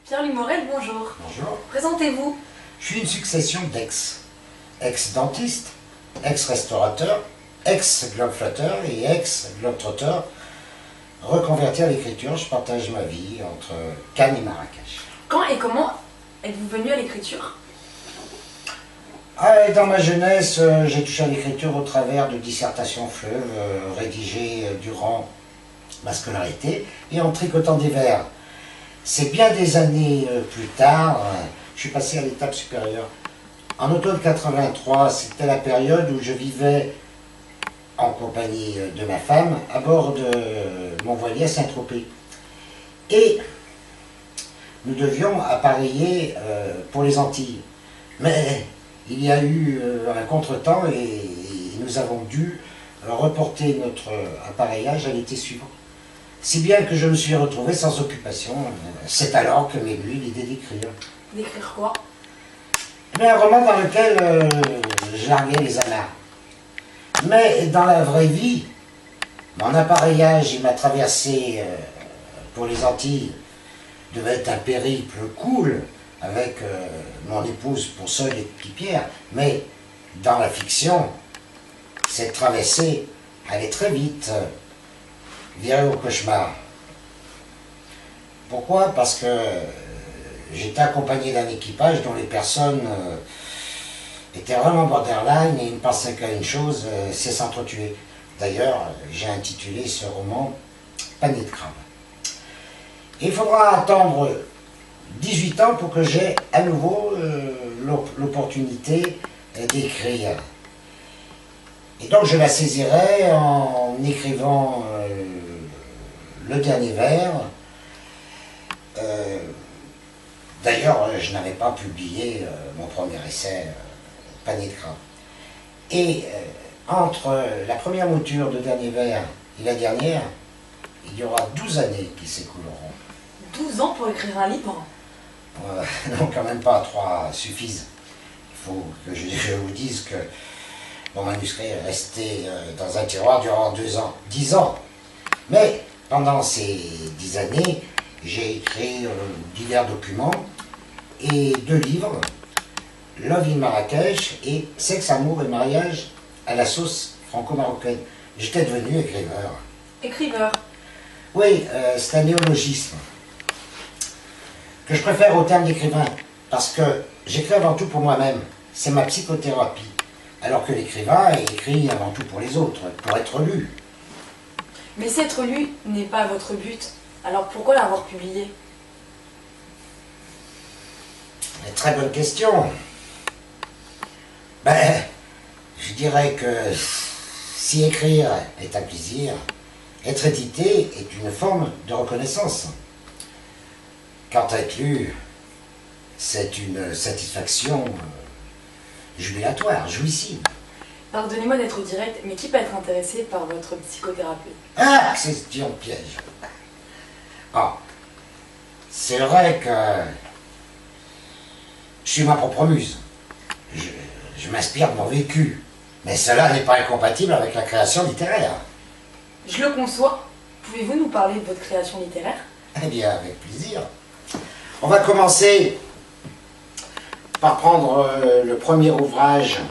Pierre-Louis Morel, bonjour. Bonjour. Présentez-vous. Je suis une succession d'ex. Ex-dentiste, ex-restaurateur, ex-globetrotter et ex-globetrotter. Reconverti à l'écriture, je partage ma vie entre Cannes et Marrakech. Quand et comment êtes-vous venu à l'écriture? Dans ma jeunesse, j'ai touché à l'écriture au travers de dissertations fleuves rédigées durant ma scolarité et en tricotant des vers. C'est bien des années plus tard, je suis passé à l'étape supérieure. En automne 83, c'était la période où je vivais en compagnie de ma femme à bord de mon voilier à Saint-Tropez. Et nous devions appareiller pour les Antilles. Mais il y a eu un contretemps et nous avons dû reporter notre appareillage à l'été suivant. Si bien que je me suis retrouvé sans occupation. C'est alors que m'est venue l'idée d'écrire. D'écrire quoi? Un roman dans lequel je larguais les amarres. Mais dans la vraie vie, mon appareillage et ma traversée pour les Antilles devait être un périple cool avec mon épouse pour seule équipière. Mais dans la fiction, cette traversée allait très vite, virer au cauchemar. Pourquoi? Parce que j'étais accompagné d'un équipage dont les personnes étaient vraiment borderline et ils ne pensaient qu'à une chose, c'est s'entretuer. D'ailleurs, j'ai intitulé ce roman « Panier de crabe ». Il faudra attendre 18 ans pour que j'aie à nouveau l'opportunité d'écrire. Et donc je la saisirai en écrivant le dernier vers. D'ailleurs, je n'avais pas publié mon premier essai, Panier de crabe. Et entre la première mouture de dernier vers et la dernière, il y aura 12 années qui s'écouleront. 12 ans pour écrire un livre? Non, quand même pas, 3 suffisent. Il faut que je vous dise que mon manuscrit est resté dans un tiroir durant 10 ans. Mais pendant ces 10 années, j'ai écrit divers documents et 2 livres, Love in Marrakech et Sexe, amour et mariage à la sauce franco-marocaine. J'étais devenu écriveur. Écriveur? Oui, c'est un néologisme que je préfère au terme d'écrivain parce que j'écris avant tout pour moi-même. C'est ma psychothérapie. Alors que l'écrivain écrit avant tout pour les autres, pour être lu. Mais si être lu n'est pas votre but, alors pourquoi l'avoir publié? Très bonne question. Je dirais que si écrire est un plaisir, être édité est une forme de reconnaissance. Quant à être lu, c'est une satisfaction jubilatoire, jouissive. Pardonnez-moi d'être direct, mais qui peut être intéressé par votre psychothérapie? Ah, question piège. C'est vrai que je suis ma propre muse. Je m'inspire de mon vécu. Mais cela n'est pas incompatible avec la création littéraire. Je le conçois. Pouvez-vous nous parler de votre création littéraire? Eh bien, avec plaisir. On va commencer par prendre le premier ouvrage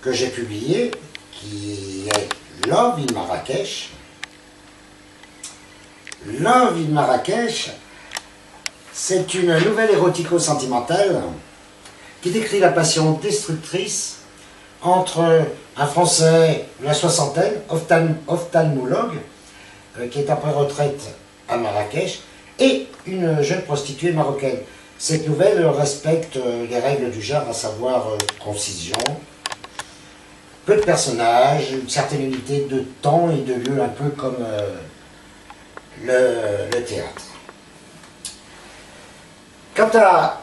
que j'ai publié, qui est Love in Marrakech. Love in Marrakech, c'est une nouvelle érotico-sentimentale qui décrit la passion destructrice entre un Français de la soixantaine, ophtalmologue, qui est après retraite à Marrakech, et une jeune prostituée marocaine. Cette nouvelle respecte les règles du genre, à savoir concision, peu de personnages, une certaine unité de temps et de lieu, un peu comme le théâtre. Quant à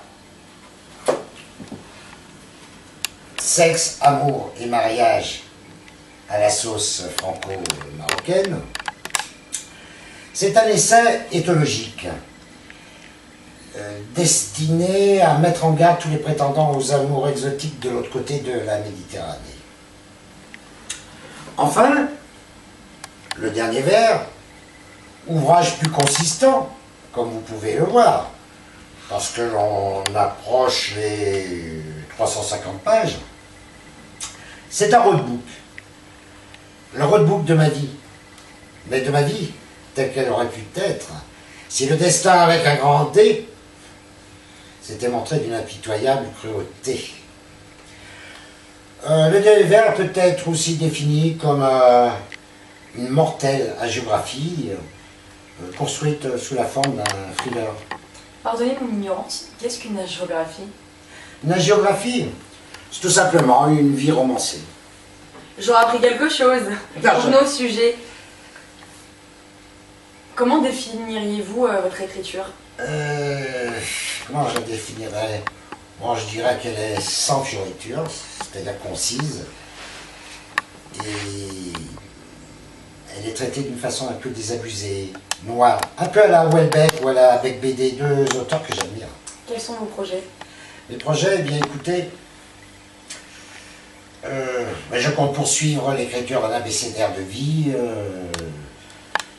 Sexe, amour et mariage à la sauce franco-marocaine, c'est un essai éthologique destiné à mettre en garde tous les prétendants aux amours exotiques de l'autre côté de la Méditerranée. Enfin, le dernier vers, ouvrage plus consistant, comme vous pouvez le voir, parce que l'on approche les 350 pages. C'est un roadbook. Le roadbook de ma vie. Mais de ma vie, telle qu'elle aurait pu être, si le destin avec un grand D s'était montré d'une impitoyable cruauté. Le univers peut être aussi défini comme une mortelle hagiographie construite sous la forme d'un thriller. Pardonnez mon ignorance, qu'est-ce qu'une hagiographie? Une hagiographie, c'est tout simplement une vie romancée. J'aurais appris quelque chose D'accord. pour nos sujets. Comment définiriez-vous votre écriture? Comment je la définirais? Bon, je dirais qu'elle est sans fioriture, c'est-à-dire concise, et elle est traitée d'une façon un peu désabusée, noire, un peu à la Houellebecq ou à la Bec BD, deux auteurs que j'admire. Quels sont vos projets? Mes projets, eh bien écoutez, je compte poursuivre l'écriture d'un abécédaire de vie.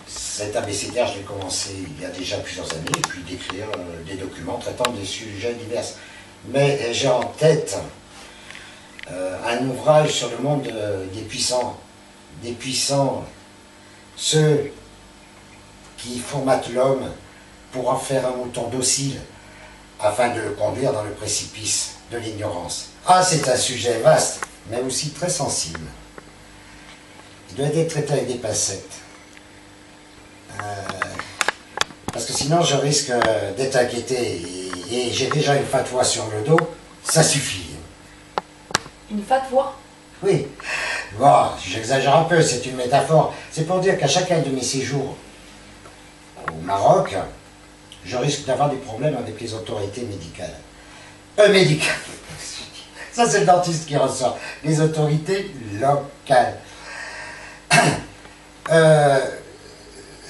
Cet abécédaire, je l'ai commencé il y a déjà plusieurs années, et puis d'écrire des documents traitant des sujets divers. Mais j'ai en tête un ouvrage sur le monde des puissants. Des puissants, ceux qui formatent l'homme pour en faire un mouton docile, afin de le conduire dans le précipice de l'ignorance. Ah, c'est un sujet vaste, mais aussi très sensible. Il doit être traité avec des pincettes. Parce que sinon je risque d'être inquiété et j'ai déjà une fatwa sur le dos, ça suffit. Une fatwa? Oui, bon, j'exagère un peu, c'est une métaphore. C'est pour dire qu'à chacun de mes séjours au Maroc, je risque d'avoir des problèmes avec les autorités médicales. Médicales. Ça c'est le dentiste qui ressort. Les autorités locales.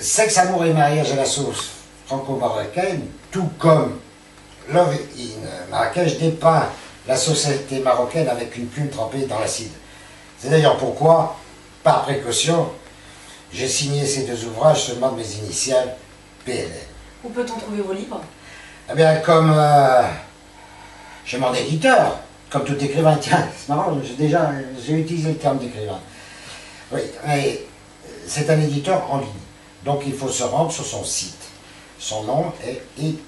Sexe, amour et mariage à la sauce franco-marocaine, tout comme Love in Marrakech dépeint la société marocaine avec une plume trempée dans l'acide. C'est d'ailleurs pourquoi, par précaution, j'ai signé ces deux ouvrages seulement de mes initiales PLL. Où peut-on trouver vos livres? Eh bien, comme chez mon éditeur, comme tout écrivain, tiens, c'est marrant, j'ai utilisé le terme d'écrivain. Oui, mais c'est un éditeur en ligne. Donc il faut se rendre sur son site. Son nom est Edilivre.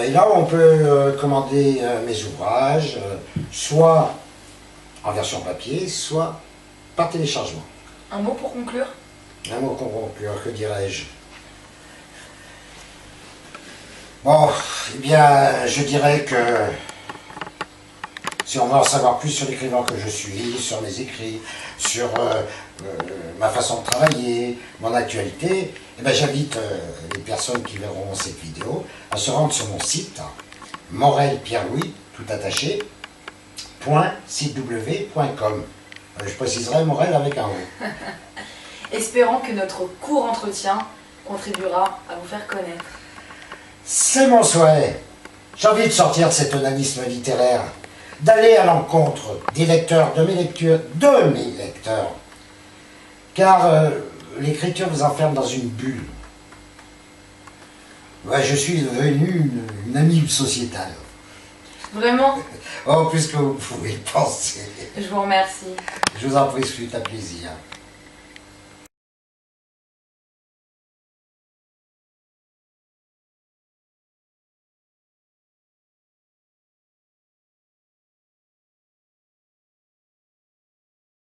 Et là on peut commander mes ouvrages, soit en version papier, soit par téléchargement. Un mot pour conclure? Un mot pour conclure, que dirais-je? Bon, eh bien, je dirais que si on veut en savoir plus sur l'écrivain que je suis, sur mes écrits, sur ma façon de travailler, mon actualité, eh bien, j'invite les personnes qui verront cette vidéo à se rendre sur mon site, Morel Pierre-Louis, tout attaché, .sitew.com. Je préciserai Morel avec un O. Espérons que notre court entretien contribuera à vous faire connaître. C'est mon souhait. J'ai envie de sortir de cet onanisme littéraire, d'aller à l'encontre des lecteurs, de mes lecteurs. Car l'écriture vous enferme dans une bulle. Ouais, je suis devenu une amie sociétale. Vraiment? Oh, plus que vous pouvez le penser. Je vous remercie. Je vous en prie, ce fut un plaisir.